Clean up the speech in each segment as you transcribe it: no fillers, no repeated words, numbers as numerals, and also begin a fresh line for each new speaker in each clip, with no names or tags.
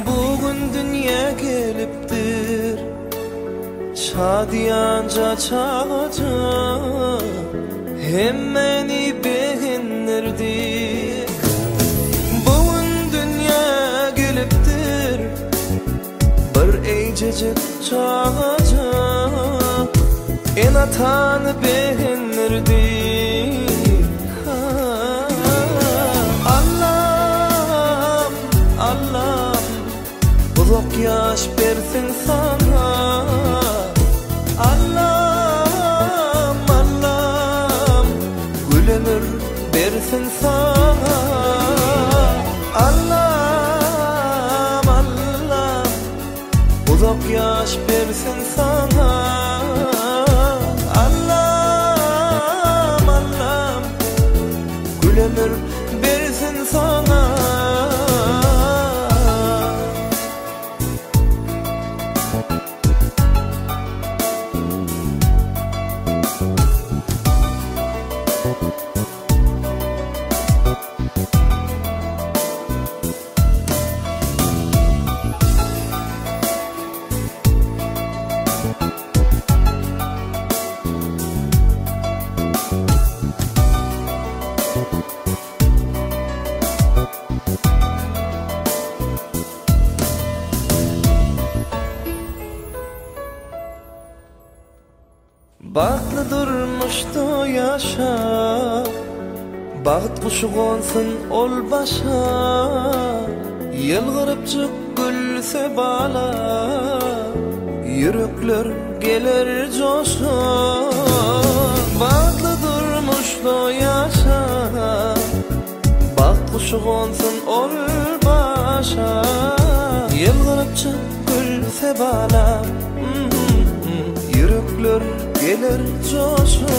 Bugün dünya gelipdir, şadiyanca çağacak, hemmeni beğenirdik. Bugün dünya gelipdir, bir eycecik çağacak, en atanı beğenirdik. Uzak yaş versin sana, Allah'ım Allah'ım, gül ömür versin sana, Allah'ım Allah'ım, uzak yaş versin sana, Allah'ım Allah'ım, gül ömür versin sana. Bahtlı durmuştu yaşa, baht kuşu konsun ol başa, yılgırıpçık gülse bala, yürekler gelir coşa. Bahtlı durmuştu yaşa, baht kuşu konsun ol başa, yılgırıpçık gülse bala, yürekler gelir coşa.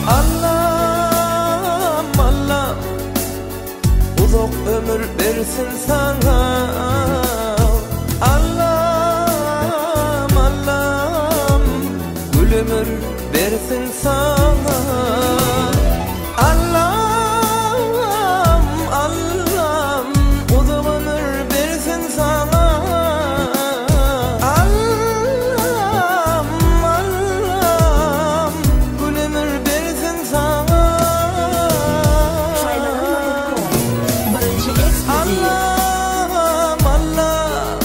Allah'ım Allah'ım, uzak ömür versin sana, Allah'ım Allah'ım, gül ömür versin sana, Allah'ım Allah'ım, uzak ömür versin sana. Ömür versin sana, Allah'ım Allah'ım,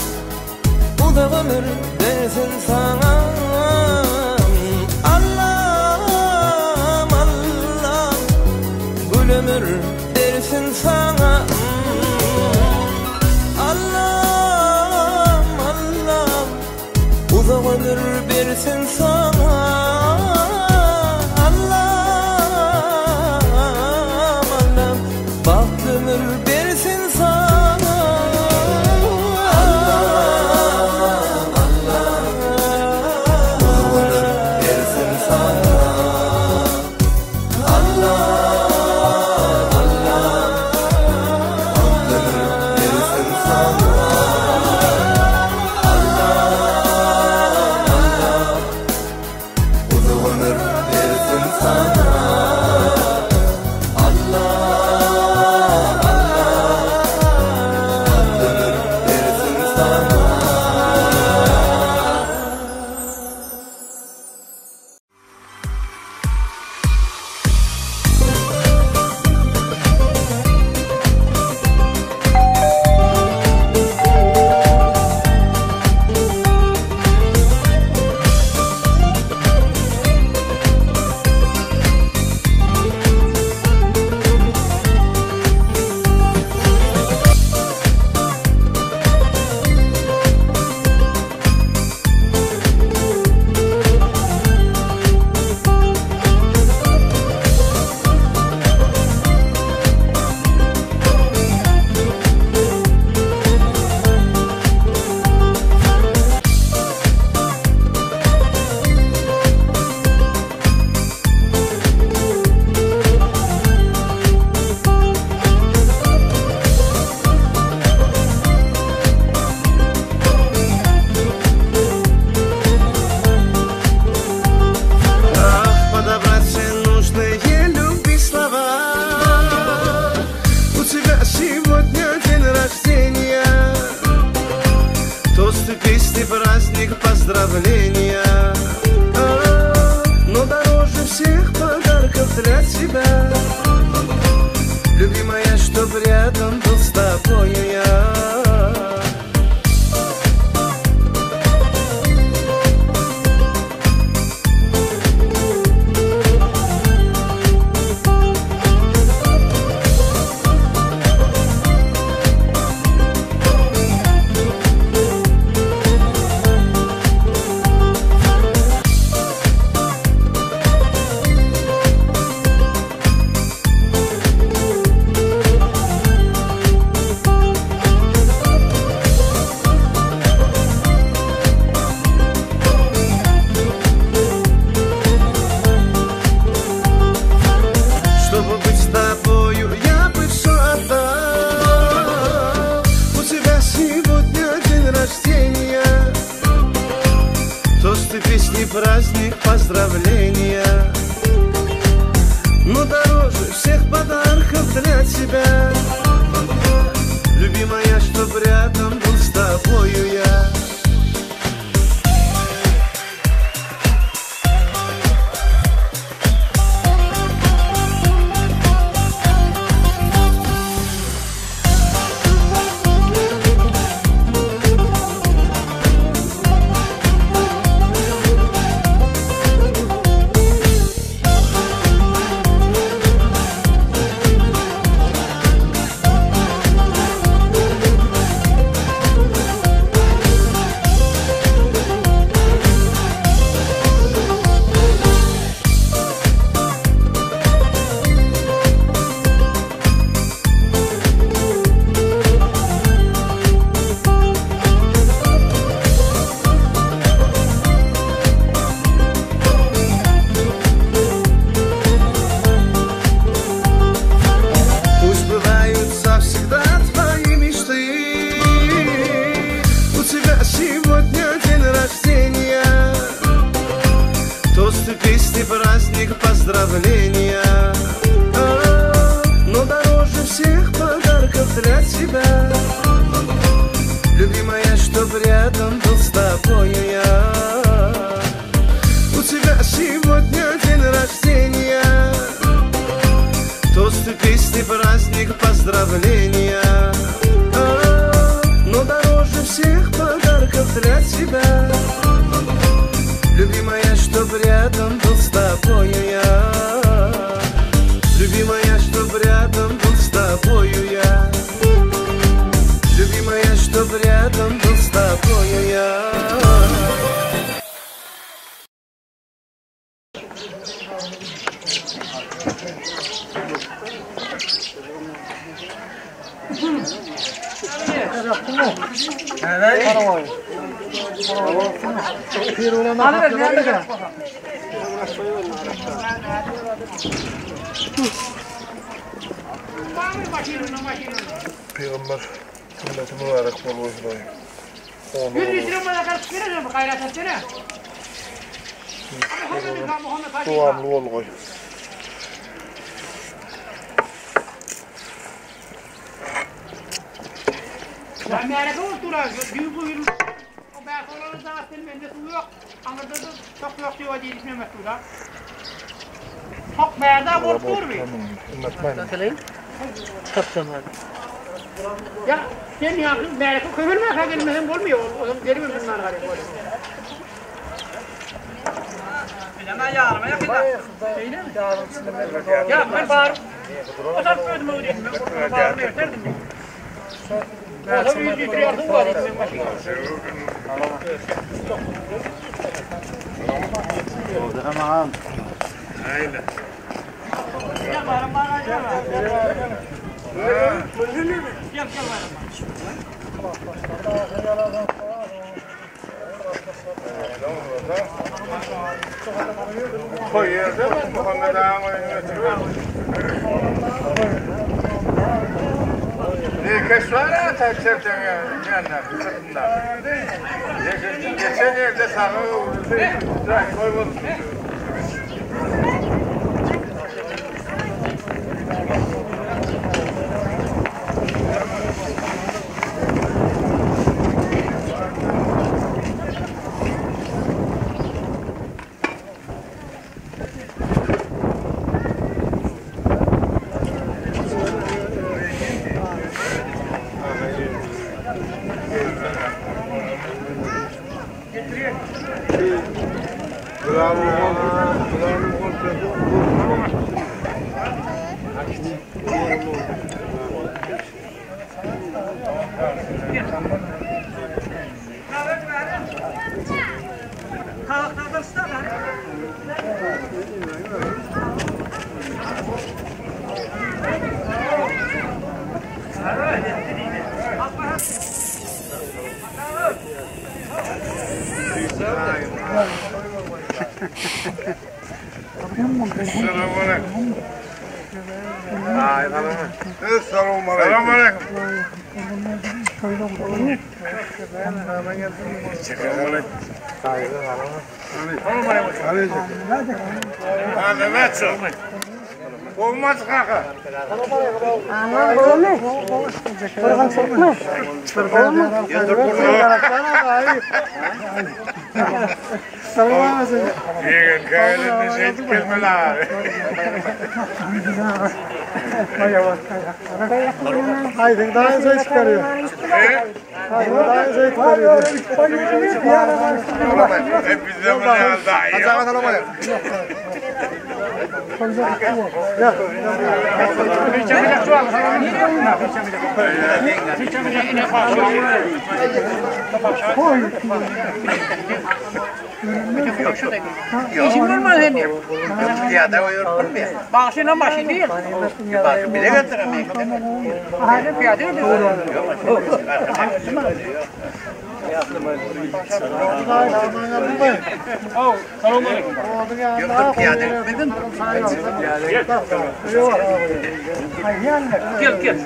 baht ömür versin sana, Allah'ım Allah'ım, ömür versin sana, Allah'ım Allah'ım, ömür versin sana.
праздник, поздравления. Но дороже всех подарков для тебя, любимая, чтоб рядом был с тобою я. Праздник, поздравления. Но дороже всех подарков для тебя, любимая, чтоб рядом был с тобою я. Праздник, поздравления. Но дороже всех подарков для тебя, любимая, чтоб рядом был с тобою я. У тебя сегодня день рождения, тосты, песни, праздник, поздравления. Но дороже всех подарков для тебя, любимая, чтоб рядом был с тобою я. Любимая, чтоб рядом был с тобою я. Любимая, чтоб рядом был с тобою я.
Peygamber sünneti mübarek bol olsun. Doğamlı ol koy.
Amerika oldular. Büyük bu yıl. O berkoların zaten bende su yok. Anadolu'da çok yok diyor diye düşünmüyorlar. Çok berda korkuyor mu?
Anlatmayın.
Kaptanlar.
Ya sen ya Amerika kömürme gelmeden olmuyor. O zaman geri mi bunlar galiba? Bilmem yarım ya kızlar. Ya ben var. O zaman ödüm ödeyim. Ben var verdim. Ben sana yüklüyordum var benim başıma.
Tamam.
Aynen.
Ya varım bana ya. Gel varım.
Koy yerde ben bu konuda devam ediyorum. Ne keşfara takçerden yanlar kısıtında. Geçen yerde sana koymadım. Olmaz kaka.
Aman olmuş. Buradan çıkmış.
İyi gayret bir şey gelmeler.
Haydi daha iyi çıkarıyor. Haydi daha iyi çıkarıyor.
Hep bizden mi aldı? Acaba tanımaya.
İşin olmaz henüz.
Ya da o yorulur ya.
Bağışına başı değil.
Bak bile götüremeyin.
Ahane piyade mi?
Yoktur piyade etmedin.
Gel gel.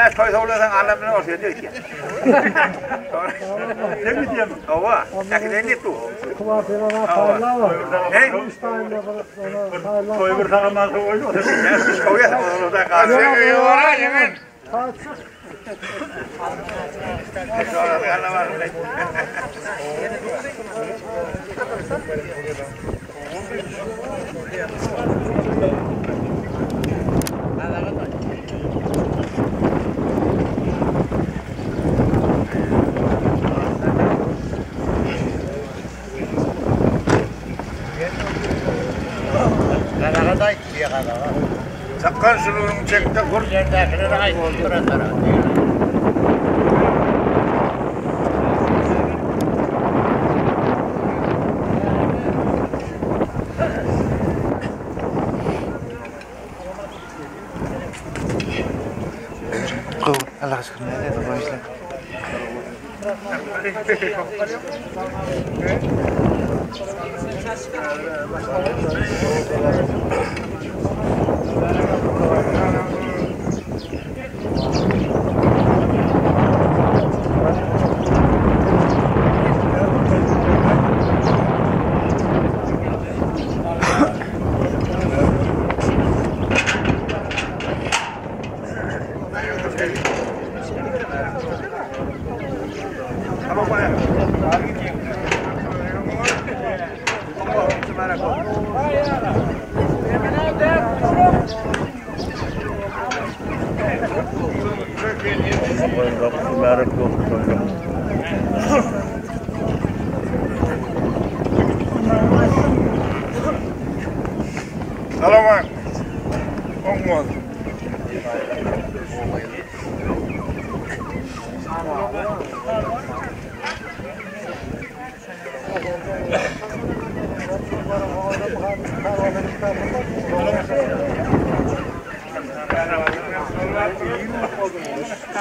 Ben toy tavlasan anlamını olsun diyor ki. Ne mi diyeyim? Ova. Takden ne tu? Ne? Toy bir takımdan oynuyor. Ya siz koyuyorsun oradan kalsın.
Yuvara yemin.
Sonra bir anlamam.
Sakın şunu çekte kur.
Allah aşkına ne dedi bu işler?
Salamat. Olmaz.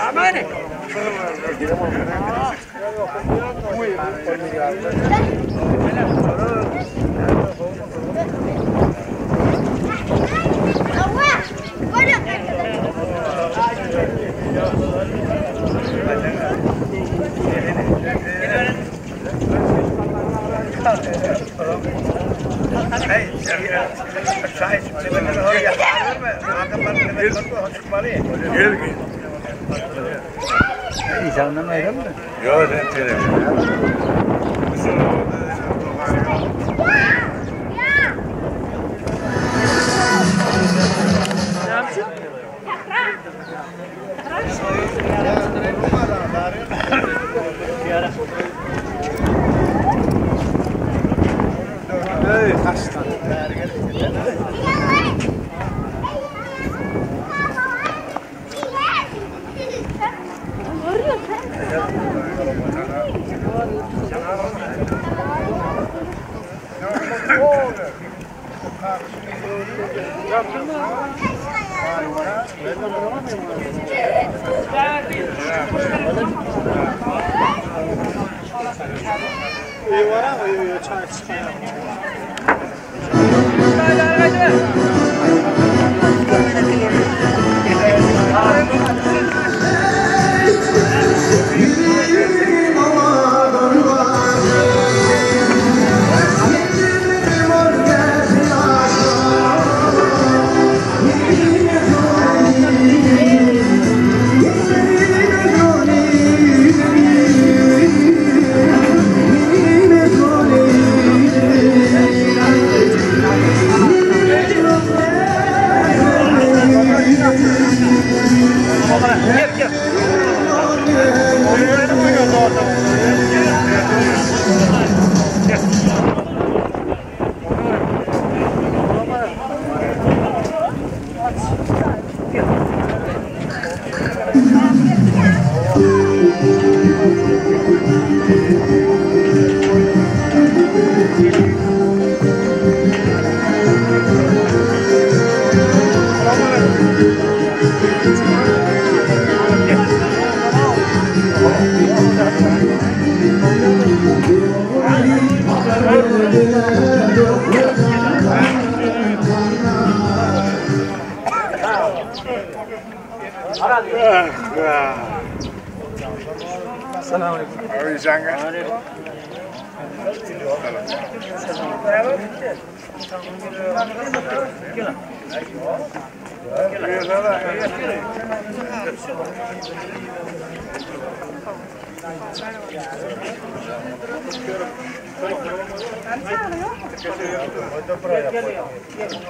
Amane.
İnsandan ayrı mı?
Yok sen telefon.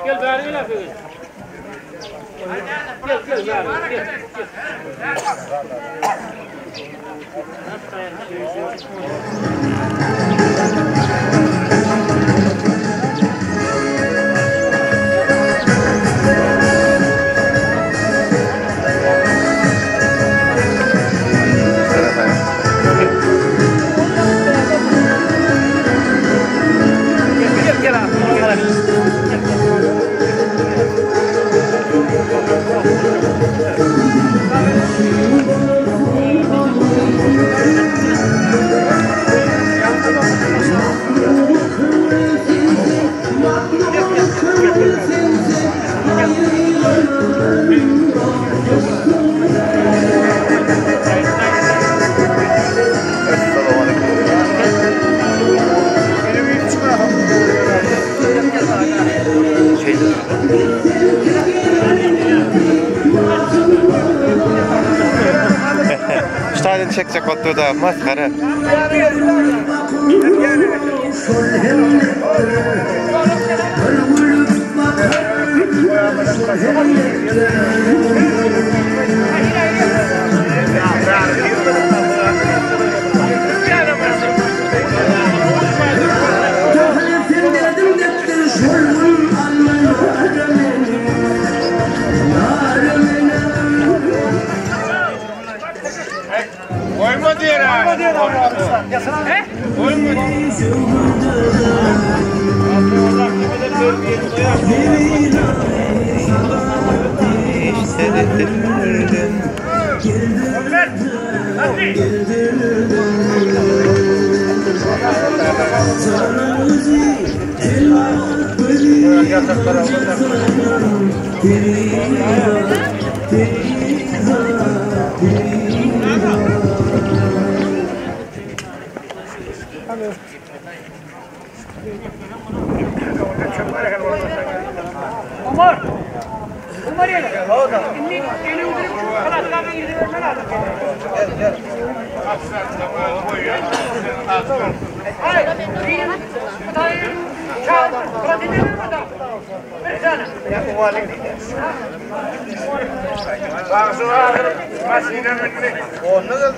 Gel bari gel abi. Gel gel gel.
Stadien çekecek oturdu da maskara.
Koyma diye ha.
Koyma diye ha. Yasana. He?
Koyma diye.
seyrettirdim.
Umar! Umar yedi. İnni eli uyduruk kanatlarına girdi vermen lazım. Hayır, bir tane çağır, pratik edin mi da? Bir tane.
Baksana masine bitti. Onu da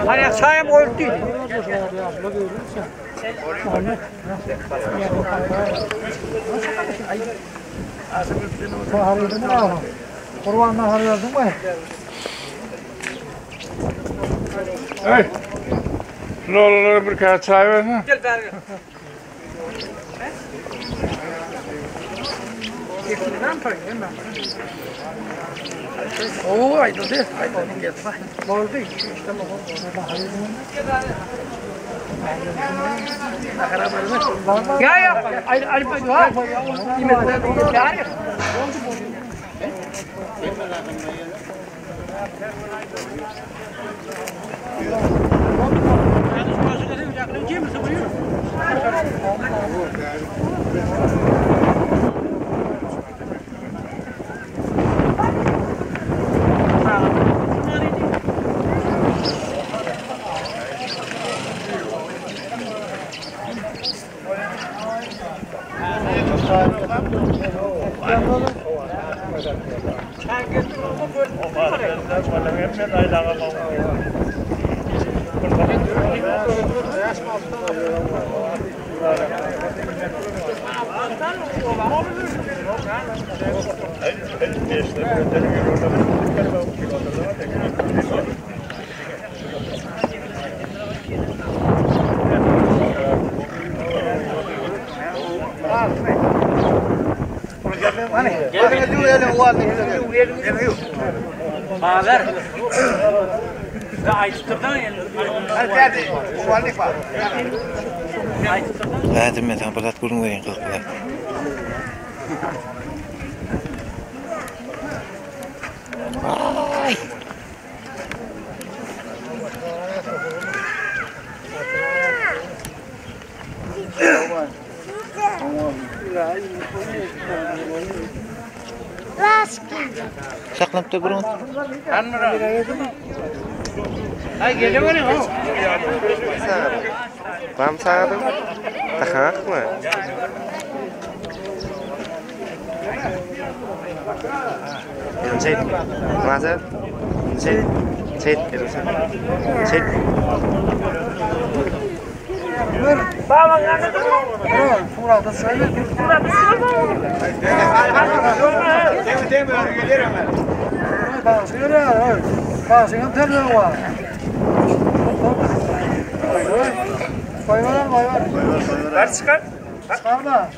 Hani çayım oyuk değil.
Harıyordun mu abi? Kurbandan harıyordun mu?
Hey. Ne olur bir kere çay versene.
Gel bari. Geçmeden koyayım ben. Oo aydın geldi bak. Oldu işte ya ya Ali Bey ha. Yemekler yani.
Hadi ben balat kurun verin kalklar. Saklanıp da kurun.
Ay geliyor mu?
Paham sağdım. Takak mı? Sit. Masa. Sit. Sit. Sit.
Baba ngana tu.
Burada söyle. Bak söyle. Bak sen temizle var. Koy var.
Ver çıkar.
Çıkarma.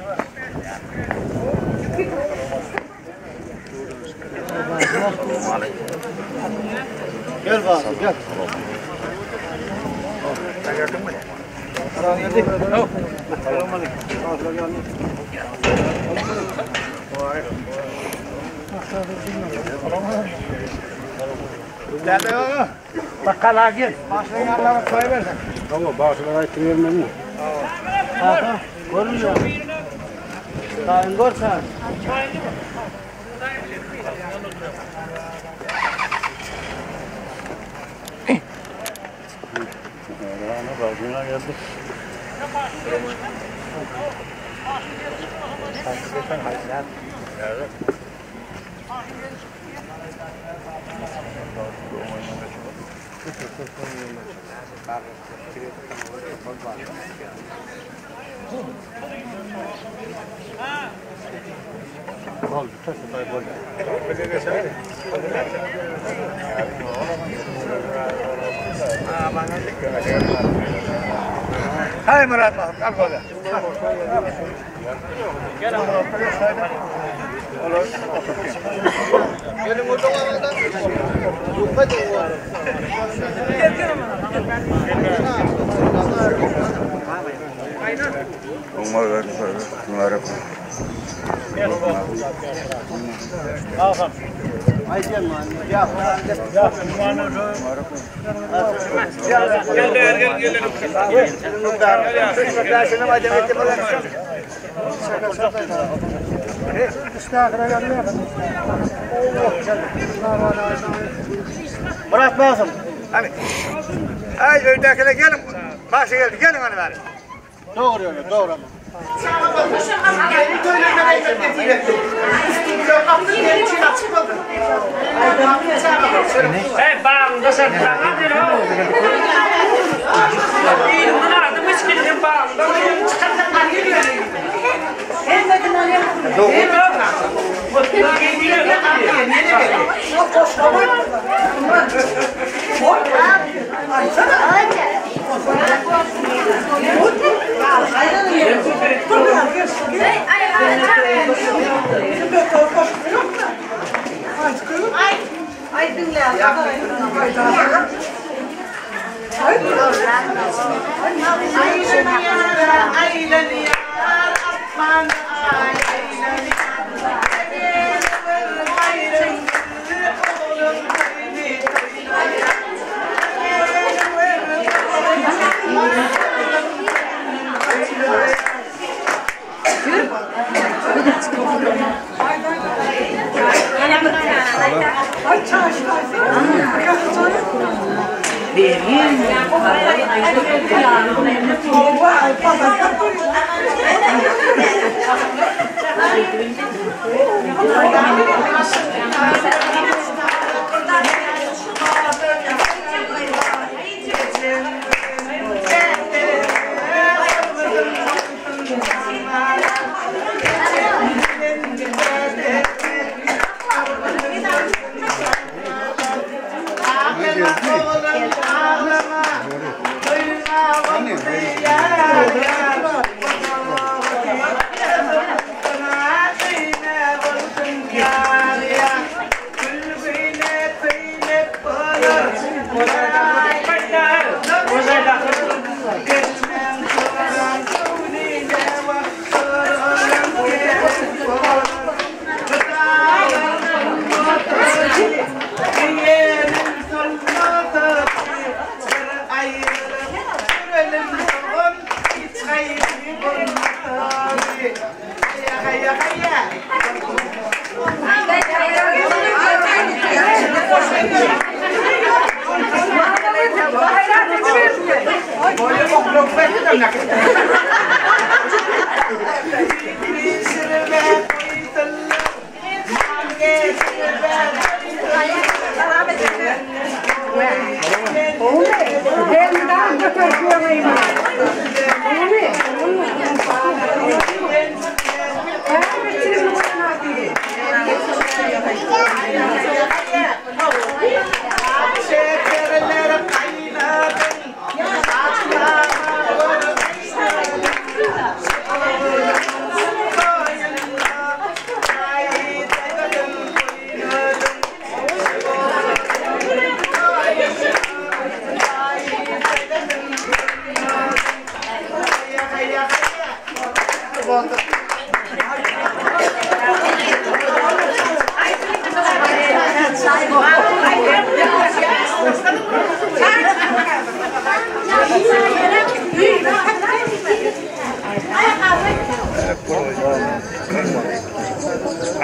Gel bak, gel.
Bakkala gel.
Başına yanlarına koyuversen. Tamam, başına ayıttırıyorum ben. Ha, görünüyor. Sayın görsen.
Hay Murat al böyle.
Gelin oradan aradan. Yukarıda var.
Bunları
Bırak lazım.
Hani. Ay öydekine gelin. Başı geldi. Gelin hani bari.
Doğru öyle, doğru ama.
Hey bang da sen bang de no. İyi bunlar da miskin bang da.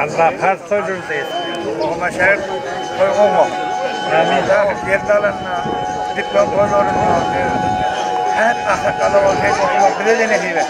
Allah pastörür değil. Ama şehir koyulmam. Yani yerdalan diplom koyulurun. Hep akakalı olacak. Bile de ne hile.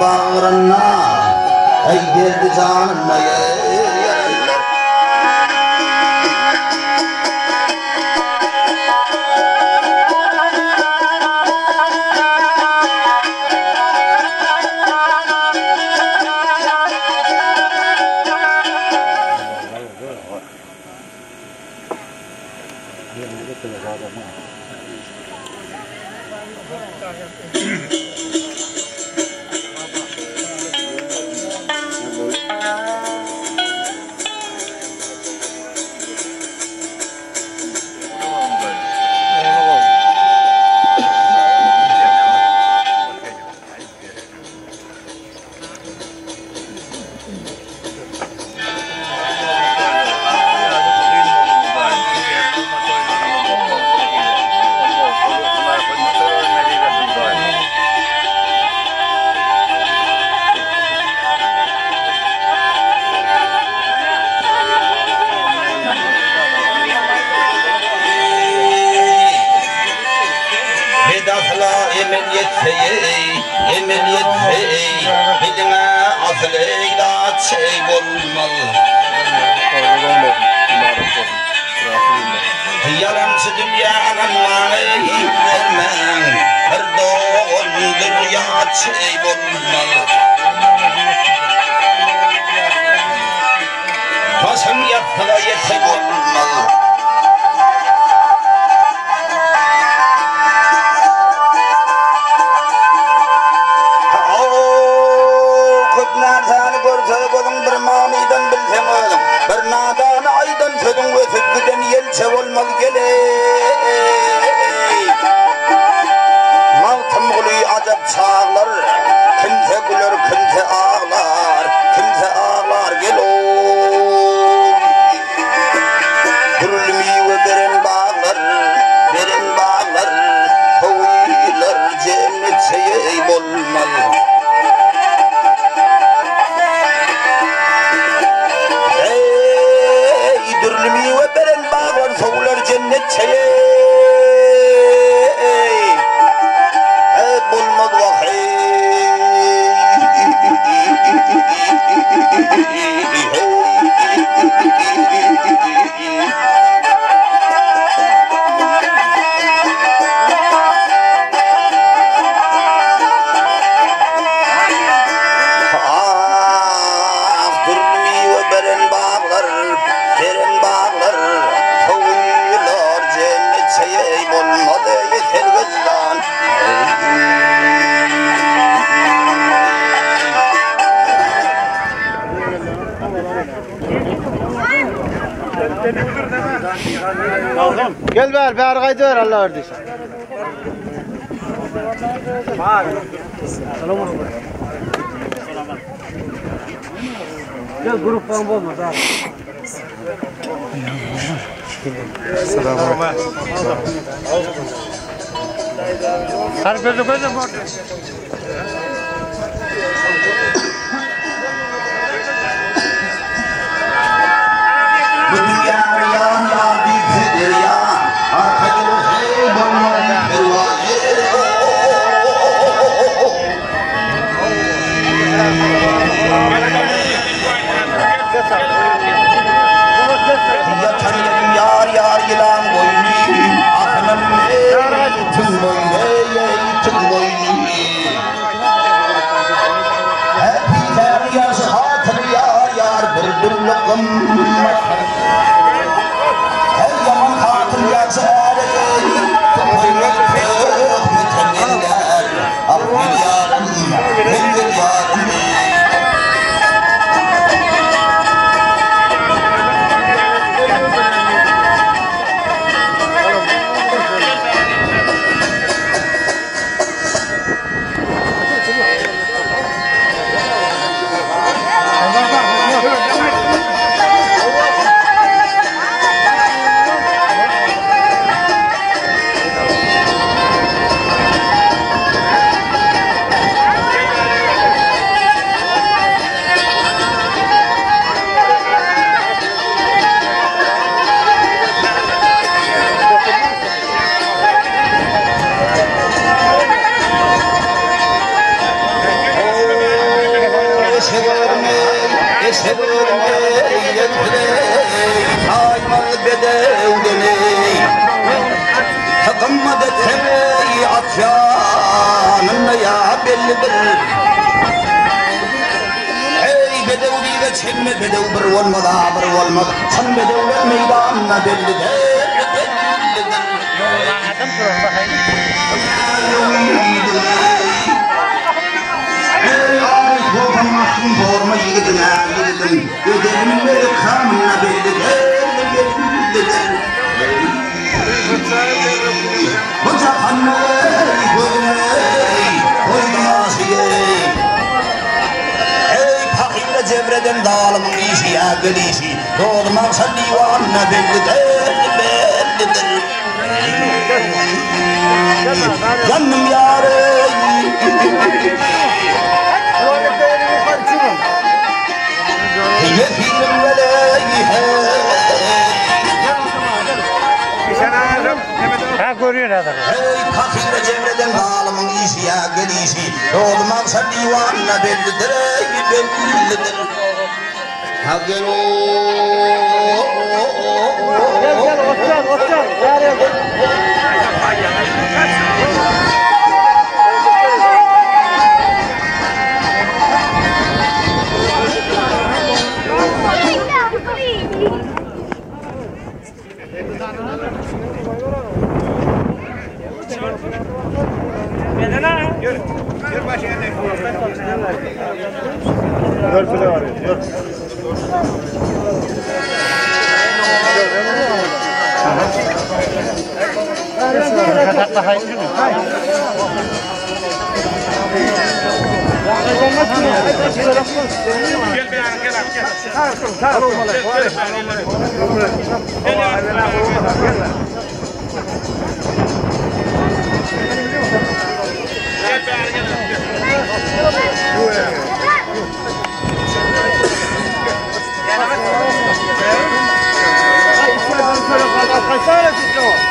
Bağırına ey geldi canım Yalansı dünyanın mani vermen, her doğun dünya çey bulmalı. Basın yapıla yetek olmalı. Nereden görse gözün bir maniden bilsen oğlum. Bir nadan aydan sözün ve sükküden yelçe olmalı geley. Maltım oluyor acep çağlar. Kimse güler, kimse ağlar. Kimse ağlar gel oğlum.
Gel ver, arkayda ver Allah verdiyse. Gel grup falan olmaz abi. Selamünaleyküm. Hadi gözüm bak.
Cevreden dağılımın iyisi ya gülisi Doğdum aksan divanına bellidir Yanım yarı Yefirim veleyhe
Ha görüyor adam.
Hey kakire cevreden dağılımın iyisi ya gülisi Doğdum aksan divanına bellidir Ha gel
Gel otur.
Gör başına ne?
Dört bile var. Dört. Kaç tane çıktı o?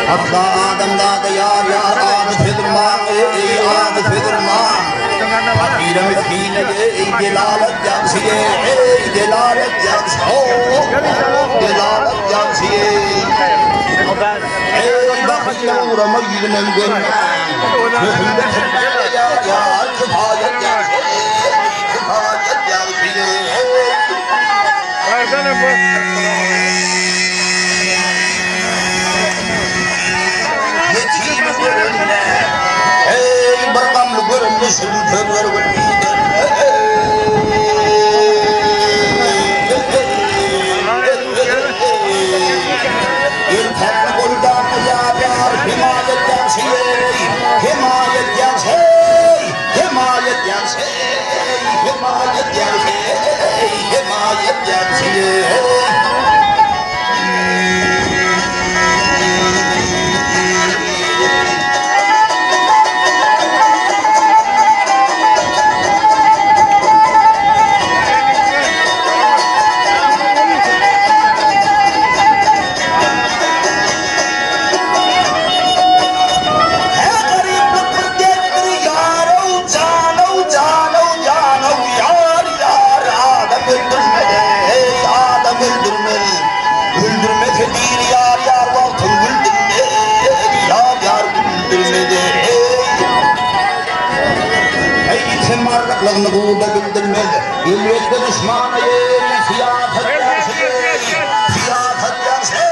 Hatta Adem'da da yar yar adı fıdırma ey adı fıdırma Akire miskine ey delalet yaksiye ey delalet yaksiye delalet yaksiye Ey bakıya uğrama yüzünem görme Mühümde kırmaya yar yar kifayet yaksiye kifayet yaksiye
Versene bu.
Ey barkamlı görünmüş sürüntüler gülmeyden İlter goldan yar yar himayet yansey himayet yansey himayet yansey himayet yansey himayet yansey Lağını burada bildirmedi. İlvette düşmana yerin siyafet yansıdır. Siyafet yansıdır.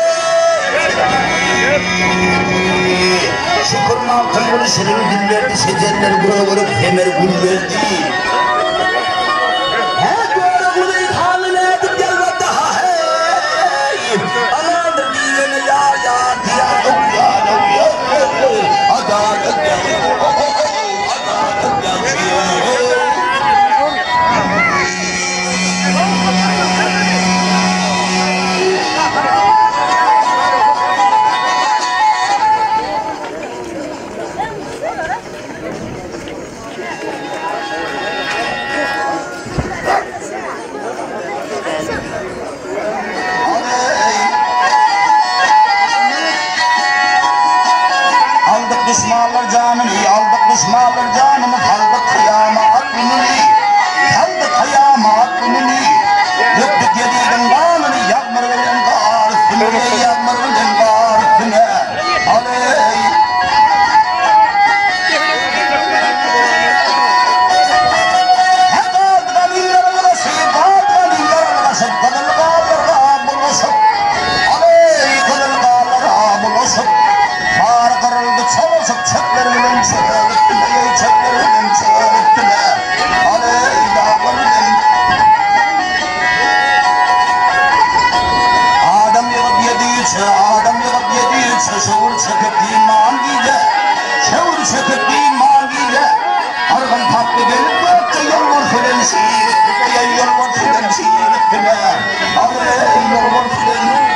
Şükürün altın bunu şirin dillerdi. Secerler bura vurup hemer gül verdi. Hep böyle ithamını edip gel daha hey. Anadır diyene ya diyar yok ya. Adalet yansıdır. Adalet yansıdır. Düşmanlar canını, aldık düşmanlar canımı, kaldık kıyama aklını, kaldık kıyama aklını, döktük yediğin kanını, yakmır veren kar üstüne, yakmır veren kar üstüne, aley. Hep aldık yaralı başı, aldık yaralı başı, kadın kağlara bulaşıp, aley, kadın kağlara bulaşıp, bağır kırıldı çalışıp çöplerinden çöğürttüne, çöplerinden çöğürttüne, aley dağlarının. Adam yığıp yediyse, adam yığıp yediyse, şuur çekip iman giyle, şuur çekip iman giyle, argın tatlı gelip dörtte yollar filan şiirttüne, yollar filan şiirttüne, aley yollar filan.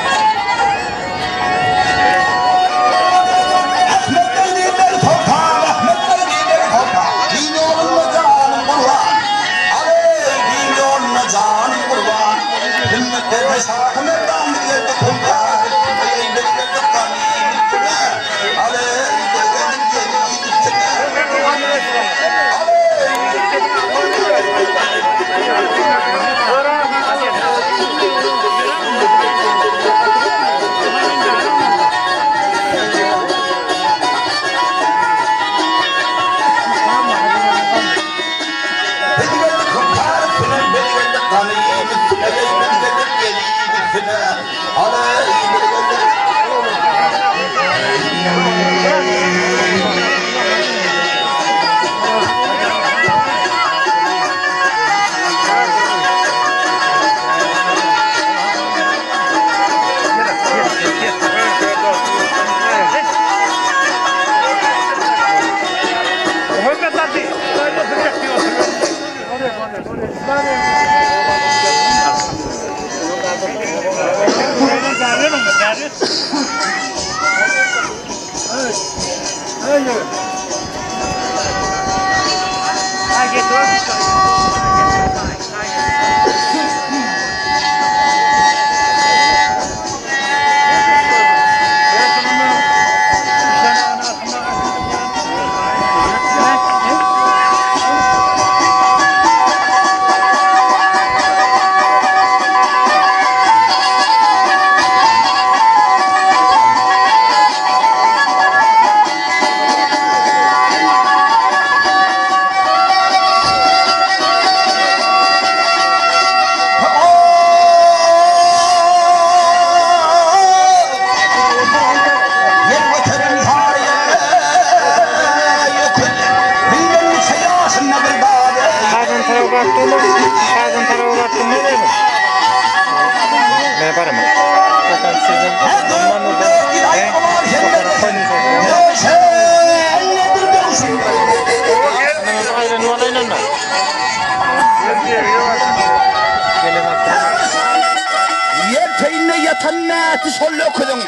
يتنات سلوكهم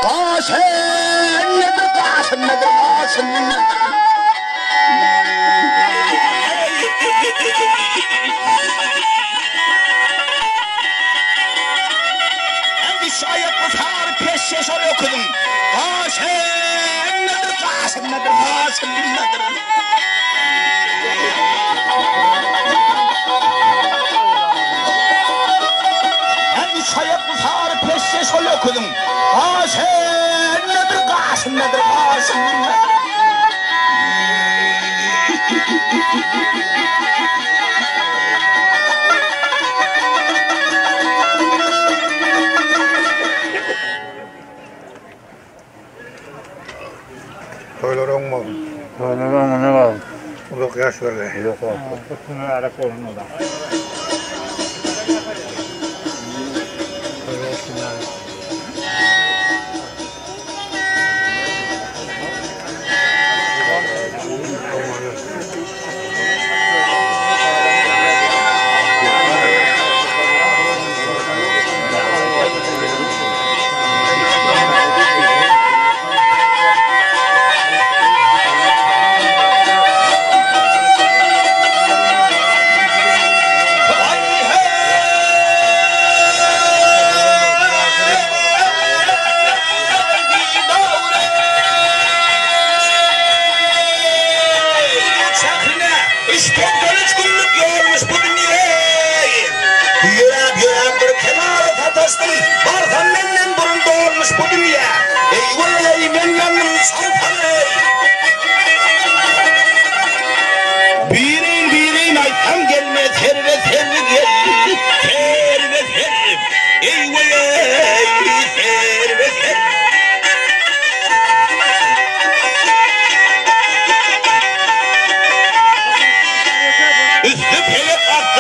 قاسن ندر قاسن ندر قاسن عندي شايق وفار بيشي سلوكهم قاسن ندر قاسن ندر قاسن ندر شايق وفار بيشي سلوكهم قاسن ندر قاسن ندر قاسن ندر
Toylar olma.
Toylar ne var?
Uzak yaş verdi.
Yok o. Kutunu arak olun o da.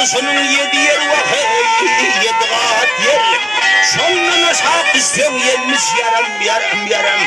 Şunun yedi yer vakay, yedgat yer. Şunun aşağı üstün gelmiş yaram, yaram, yaram.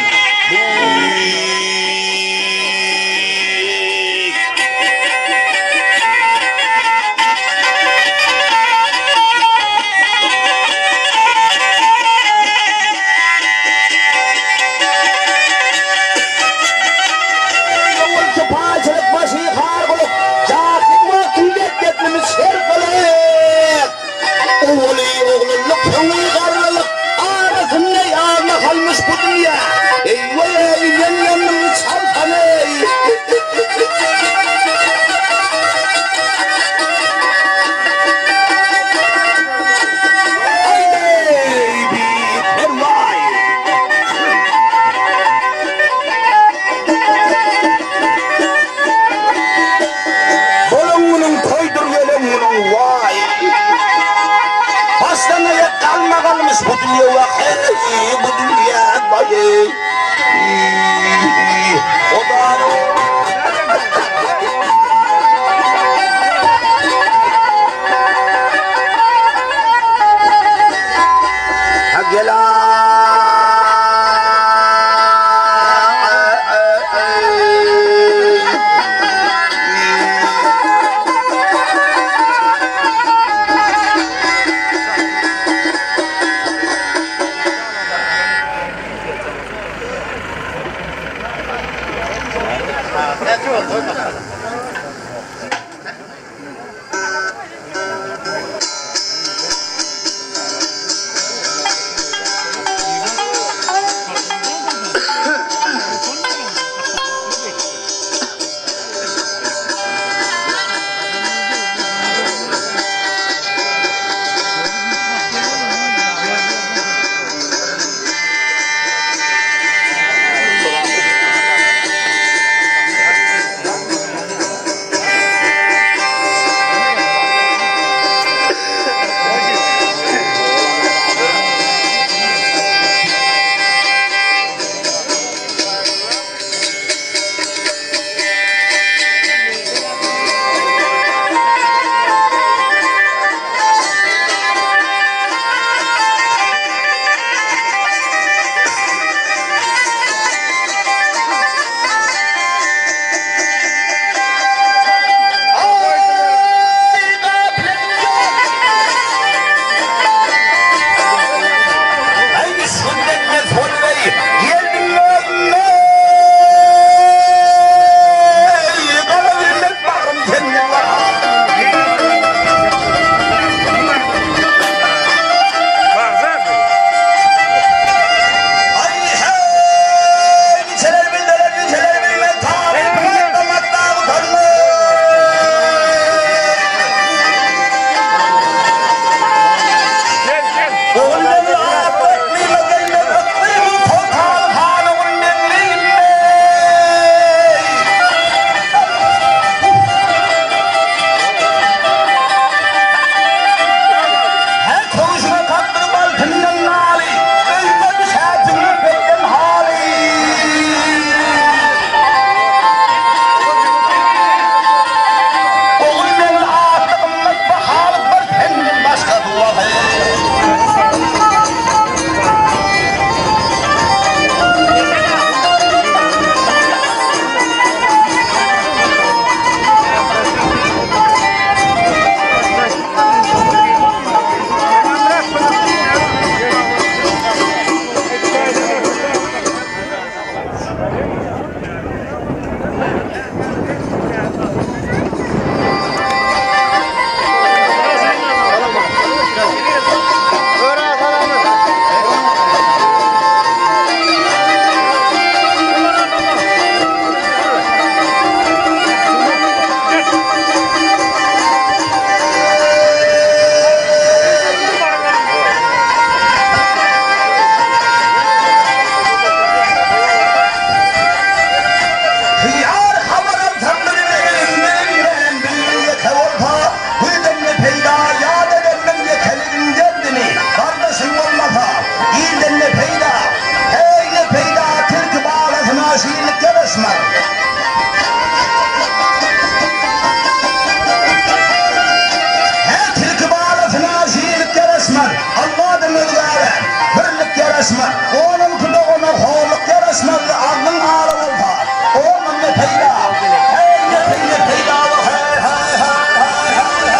yarasma. Onun kulu ona horluk yarasma. Ağzın ağrı olma. Onun ne peyda. Hey ne peyda. Hey hey hey hey hey.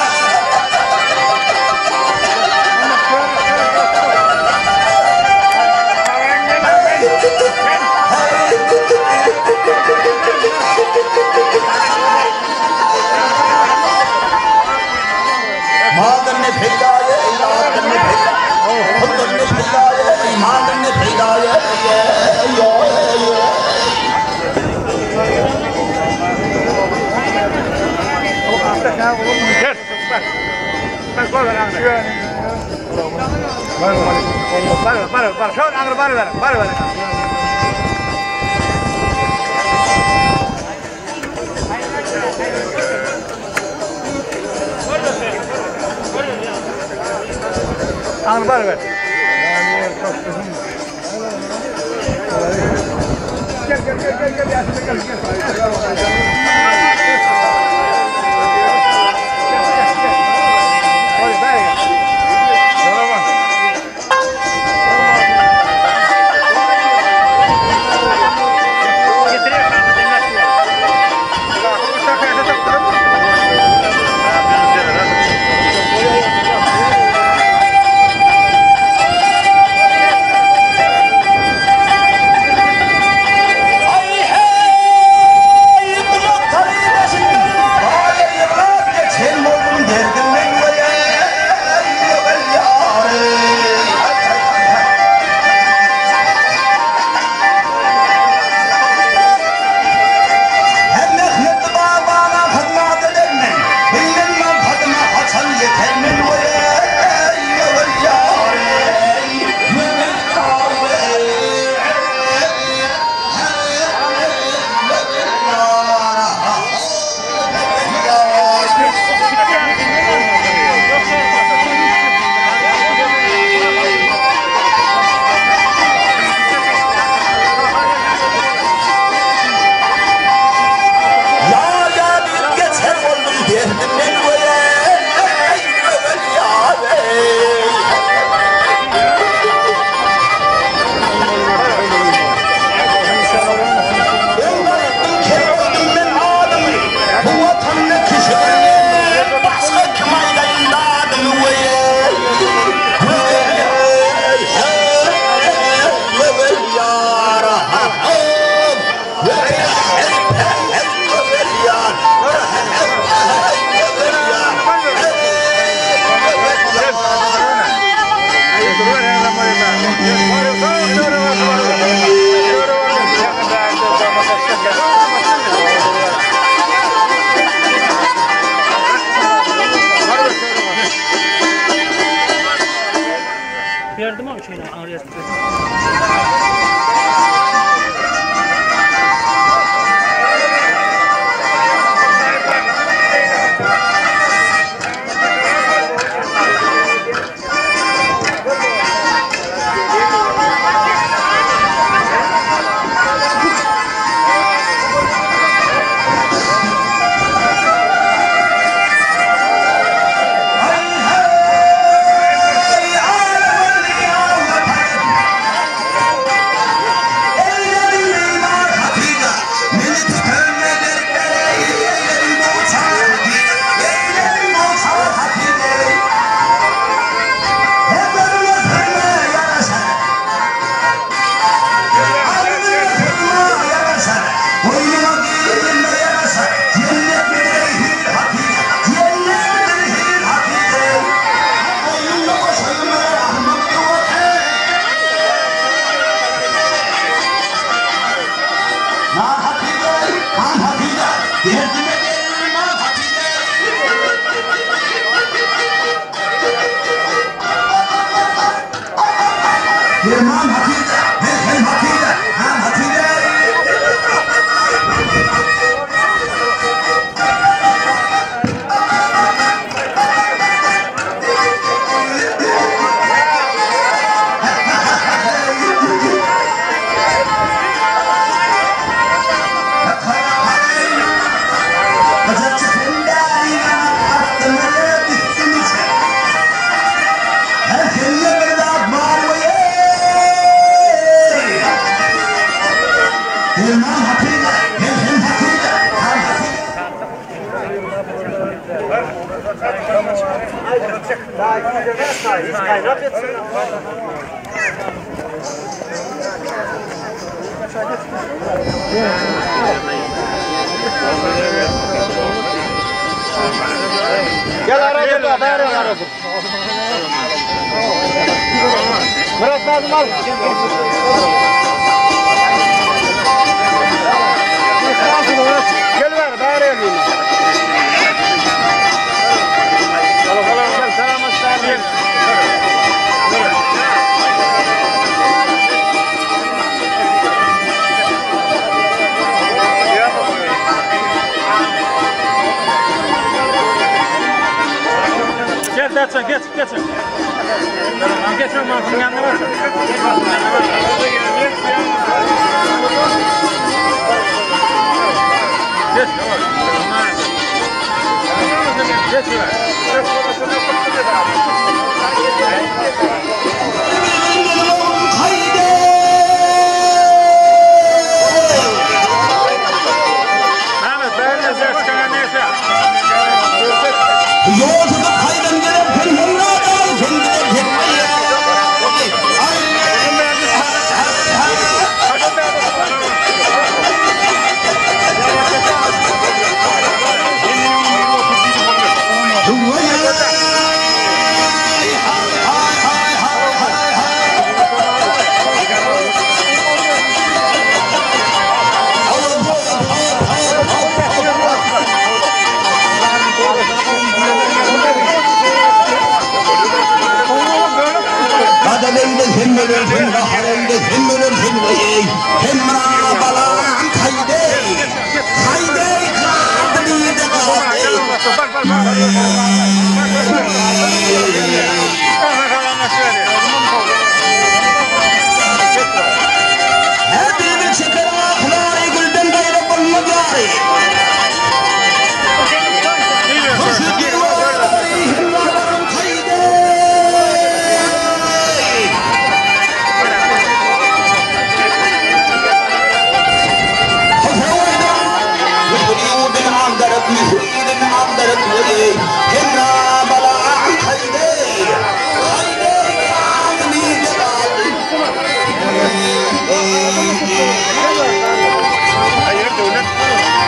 Madem ne peydaya, ilahtır ne peydaya, Kuddur ne peydaya, imandır ne peydaya,
Gel. Ben koy ver angır. Var. Şu an angır var ver. Angır ver.
Verdim ama şeyini ağrıya
Gel arada da daire arada. Murat lazım al. Gel ver daire elini. Gel selamet Geç. Geç olmasın yanına bak. Geç. Mehmet, beğenmez yaşkana neyse.
Yolculuk kaydan gelen filmlerden filmler çekmeye.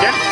Gel.